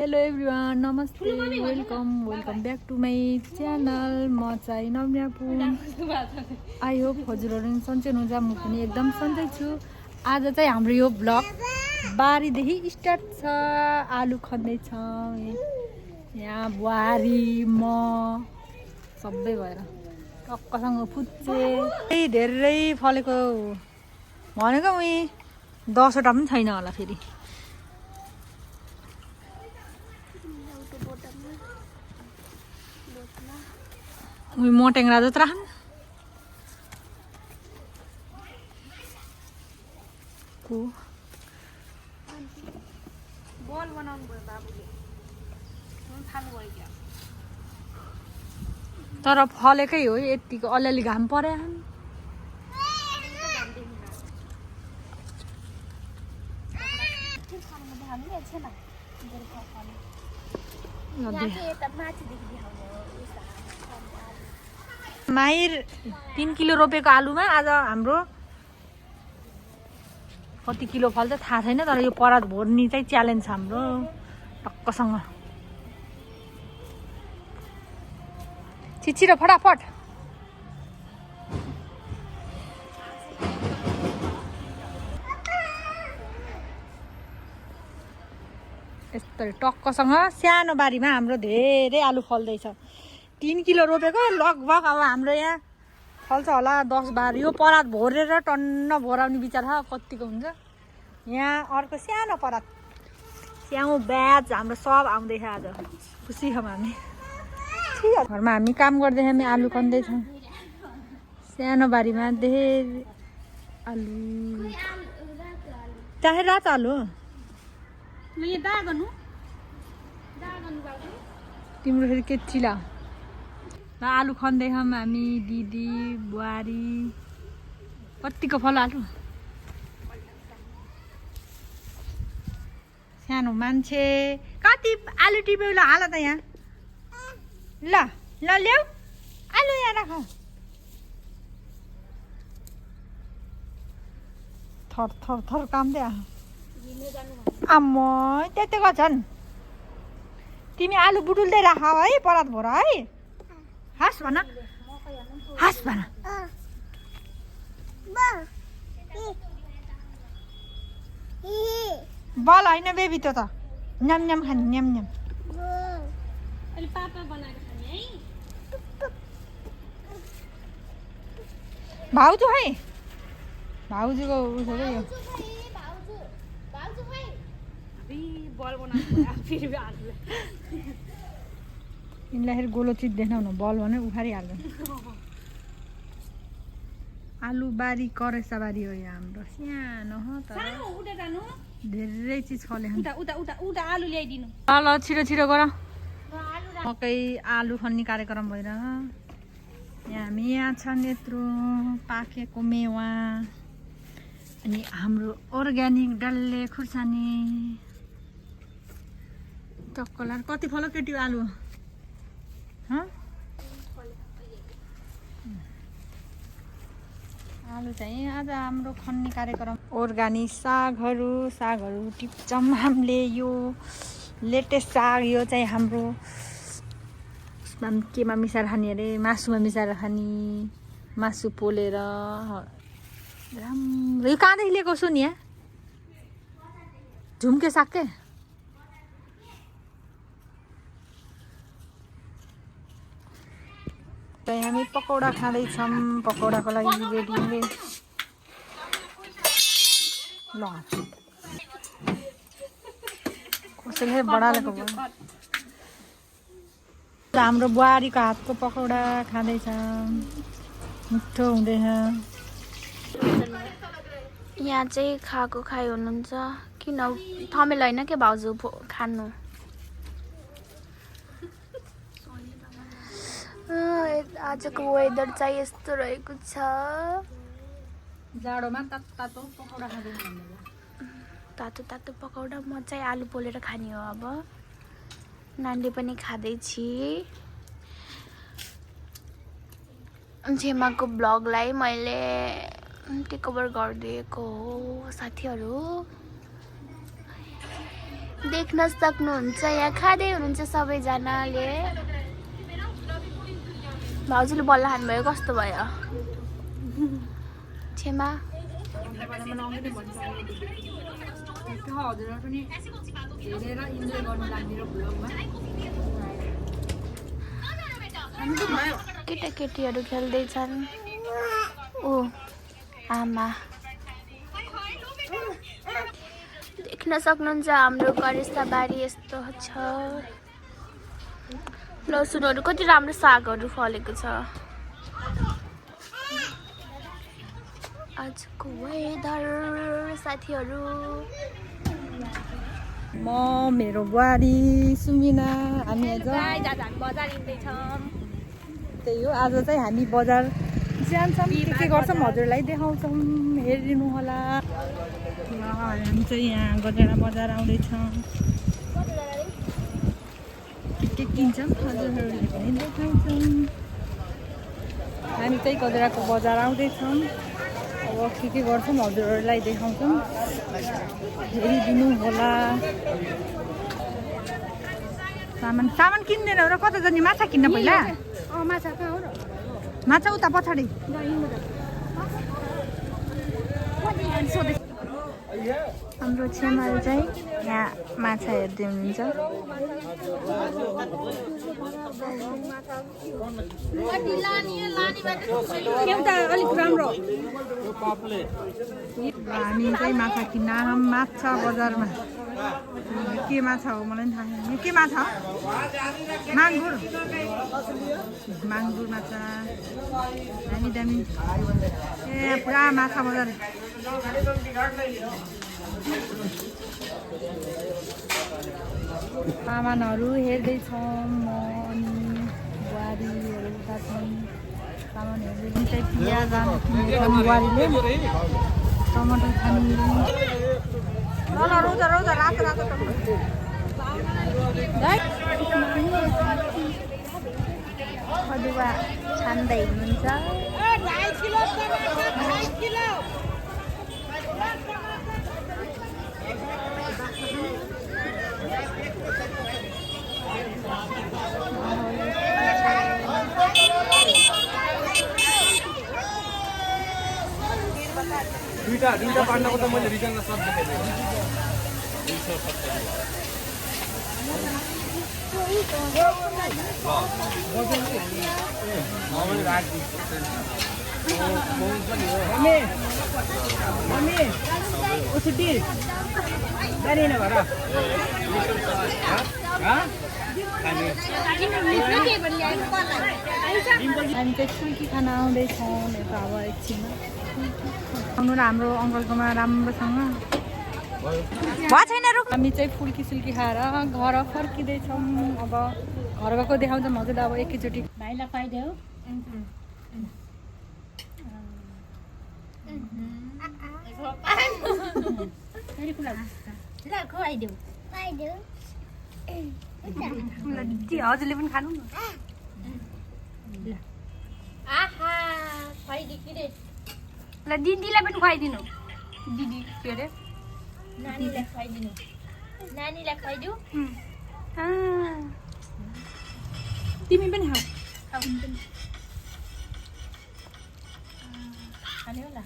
Hello everyone, नमस्ते, welcome back to my channel. म चाहिँ नम्यापुन। आई होप हजुरहरू सन्चै हुनुहुन्छ। म पनि एकदम सन्चै छु। आज चाहिँ हाम्रो यो ब्लग बारीदेखि स्टार्ट छ। आलु खन्दैछौँ यहाँ, बुहारी म सबै भएर टक्कसँग फुच्चे धेरै फलेको भनेको उही 10वटा पनि छैन होला। फेरि उही मोटेङ्रा जत्रा को बल बनाउनु भयो बाबुले, थाल्नु भयो क्या। तर फलेकै हो यतिको, अलिअलि घाम परे माहिर 3 किलो रोपेको आलुमा आज हाम्रो कति किलो फल्छ थाहा छैन। तर यो परात भोर्नी चाहिँ च्यालेन्ज छ हाम्रो टक्कसँग। छिटो फटाफट। यस्तै टक्कसँग सानो बारीमा हाम्रो धेरै आलु फल्दैछ। 3 किलो रोपेको लगभग अब हाम्रो यहाँ फल्छ होला 10-12। यो परात भोरेर टन्न भोराउने विचार छ, कतिको हुन्छ। यहाँ अर्को सानो परात, स्याउ ब्याज हाम्रो सब आउँदैछ आज। खुसी छौँ हामी। घरमा हामी काम गर्दैछौँ, हामी आलु खन्दैछौँ। सानो बारीमा धेरै आलु, चाहे रातो आलु हो। तिम्रो फेरि के चिला आलु खन्दैछौँ हामी, दिदी बुहारी। कतिको फल आलु, सानो मान्छे कति आलु टिप्यो। ल हाल त यहाँ, ल ल ल्याऊ आलु यहाँ राख। थर थर थर काम दे आम्म त्यतिको छन्। तिमी आलु बुटुल्दै राख है, परात भर है। हाँस भन, हाँस भन। बल होइन बेबी, त्यो त न्याम न्याम खाने, न्याम न्याम। भाउजू है, भाउजूको उसो यो यिनलाई फेरि गोलो चिज देखाउन बल भने उखारिहाल्छ। आलु बारी करेसा बारी हो यहाँ हाम्रो, सानो हो तर धेरै चिज फल्यो। आलु ल्याइदिनु। ल छिटो छिटो गर। मकै आलु खन्ने कार्यक्रम भइरह। यहाँ हामी यहाँ छन् यत्रो पाकेको मेवा अनि हाम्रो अर्ग्यानिक डल्ले खुर्सानी टक्कलार। कति फल्यो केटी आलु? आलु चाहिँ आज हाम्रो खन्ने कार्यक्रम। अर्ग्यानिक सागहरू टिप्छौँ हामीले। यो लेटेस्ट साग, यो चाहिँ हाम्रो केमा मिसाएर खाने अरे, मासुमा मिसाएर खाने। मासु पोलेर राम्रो। यो कहाँदेखि लिएको सोनिया? झुम्के साग के? हामी पकौडा खाँदैछौँ। पकौडाको लागि रेडी ल। कसैले बढालेको भयो। हाम्रो बुहारीको हातको पकौडा खाँदैछ, मिठो हुँदैछ। यहाँ चाहिँ खाएको खाइ हुनुहुन्छ, किन थमेल होइन के भाउजू खानु। आजको वेदर चाहिँ यस्तो रहेको छ। जाडोमा तातो पकौडा खाँदैछ। तातो तातो पकौडा म चाहिँ आलु पोलेर खाने हो। अब नानीले पनि खाँदैछ। झेमाको ब्लगलाई मैले टेक ओभर गरिदिएको हो साथीहरू। देख्न सक्नुहुन्छ यहाँ खाँदै हुनुहुन्छ सबैजनाले। भाउजूले बल्ल खानुभयो कस्तो भयो? छेमा केटाकेटीहरू खेल्दैछन्। ओ आमा देख्न सक्नुहुन्छ हाम्रो करेसाबारी यस्तो छ। लसुनहरू कति राम्रो सागहरू फलेको छ। आजको वेदर साथीहरू। म मेरो बुहारी सुमिना हामी बजार हिँड्दैछौँ। त्यही हो, आज चाहिँ हामी बजार जान्छौँ। के गर्छौँ हजुरलाई देखाउँछौँ, हेरिदिनु होला। हामी चाहिँ यहाँ गजरा बजार आउँदैछौँ। के किन्छौँ हजुरहरूले पनि देखाउँछौँ। हामी चाहिँ गजराको बजार आउँदैछौँ। अब के गर्छौँ हजुरहरूलाई देखाउँछौँ, हेरिदिनु होला। सामान किन्दैन र कता जाने? माछा किन्न पहिला। माछा कहाँ हो र? माछा उता पछाडि। हाम्रो छेमाले चाहिँ यहाँ माछा हेर्दै हुनुहुन्छ। एउटा अलिक राम्रो। हामी चाहिँ माछा किन्न आयौँ माछा बजारमा। के माछा हो मलाई पनि थाहा छैन। यो के माछा हो? माङ्गुर। माङ्गुर माछा दामी दामी। ए पुरा माछा बजार। सामानहरू हेर्दैछौँ म अनि बुहारीहरू उता छन्। सामान हेर्दै चाहिँ पियाज किनेछौँ बुहारीले। टमाटर खानु ल रोजा रोजा रातो रातो अदुवा छान्दै हुनुहुन्छ। दुईटा पार्नको त मैले रिटर्नमा सब देखाइदिएँ। हामी चाहिँ फुल्की खान आउँदैछौँ यता अब एकछिनमा। आउनु र हाम्रो अङ्कलकोमा राम्रोसँग भयो छैन रुख। हामी चाहिँ फुल्की सुल्की खाएर घर फर्किँदैछौँ। अब घर गएको देखाउँछौँ हजुरलाई अब एकैचोटि। भाइलाई खुवाइदेऊ। खुवाइदेऊ। हजुरले पनि खानु न। आहा खुवाइदियो कि रे। ल दिदीलाई पनि खुवाइदिनु। दिदी के अरे नानीलाई खुवाइदिनु। नानीलाई खुवाइदिऊ। तिमी पनि खाऊ। खाने होला।